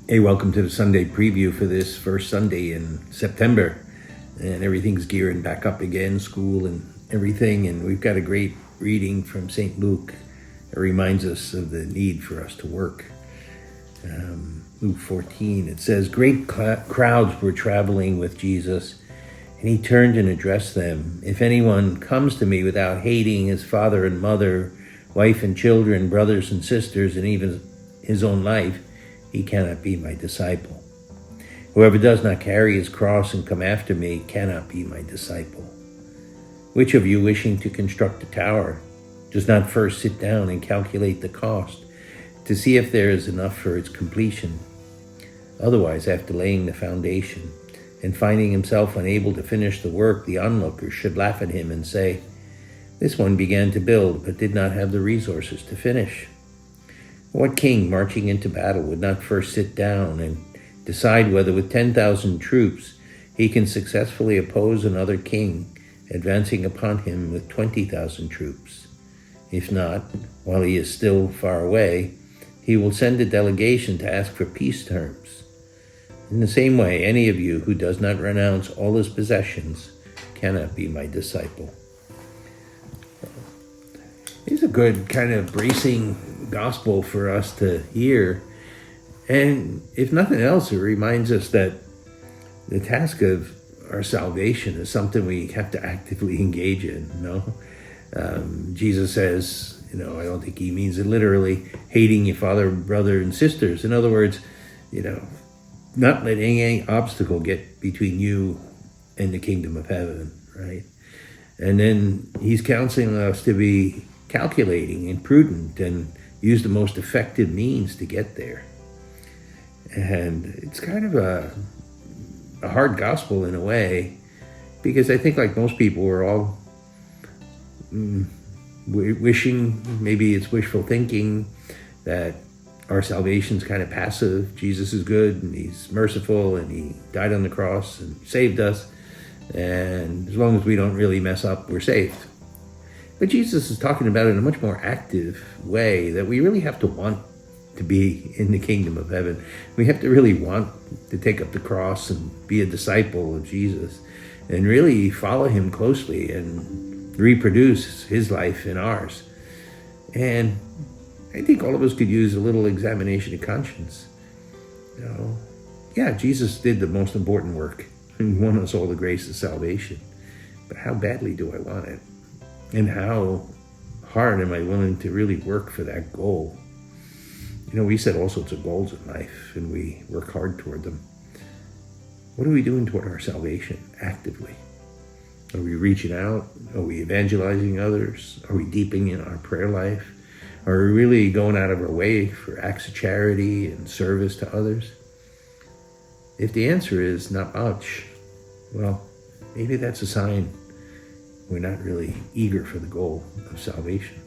Hey, welcome to the Sunday preview for this first Sunday in September. And everything's gearing back up again, school and everything. And we've got a great reading from St. Luke. It reminds us of the need for us to work. Luke 14, it says, great crowds were traveling with Jesus, and he turned and addressed them. If anyone comes to me without hating his father and mother, wife and children, brothers and sisters, and even his own life, he cannot be my disciple. Whoever does not carry his cross and come after me cannot be my disciple. Which of you, wishing to construct a tower, does not first sit down and calculate the cost to see if there is enough for its completion? Otherwise, after laying the foundation and finding himself unable to finish the work, the onlookers should laugh at him and say, this one began to build but did not have the resources to finish. What king marching into battle would not first sit down and decide whether with 10,000 troops he can successfully oppose another king advancing upon him with 20,000 troops? If not, while he is still far away, he will send a delegation to ask for peace terms. In the same way, any of you who does not renounce all his possessions cannot be my disciple. It's a good kind of bracing gospel for us to hear. And if nothing else, it reminds us that the task of our salvation is something we have to actively engage in, Jesus says, I don't think he means it literally, hating your father, brother, and sisters. In other words, not letting any obstacle get between you and the kingdom of heaven, right? And then he's counseling us to be calculating and prudent and use the most effective means to get there. And it's kind of a hard gospel in a way, because I think like most people, we're all wishing, maybe it's wishful thinking, that our salvation's kind of passive. Jesus is good and he's merciful and he died on the cross and saved us. And as long as we don't really mess up, we're saved. But Jesus is talking about it in a much more active way, that we really have to want to be in the kingdom of heaven. We have to really want to take up the cross and be a disciple of Jesus and really follow him closely and reproduce his life in ours. And I think all of us could use a little examination of conscience. Yeah, Jesus did the most important work and won us all the grace of salvation. But how badly do I want it? And how hard am I willing to really work for that goal? We set all sorts of goals in life and we work hard toward them. What are we doing toward our salvation actively? Are we reaching out? Are we evangelizing others? Are we deepening in our prayer life? Are we really going out of our way for acts of charity and service to others? If the answer is not much, well, maybe that's a sign we're not really eager for the goal of salvation.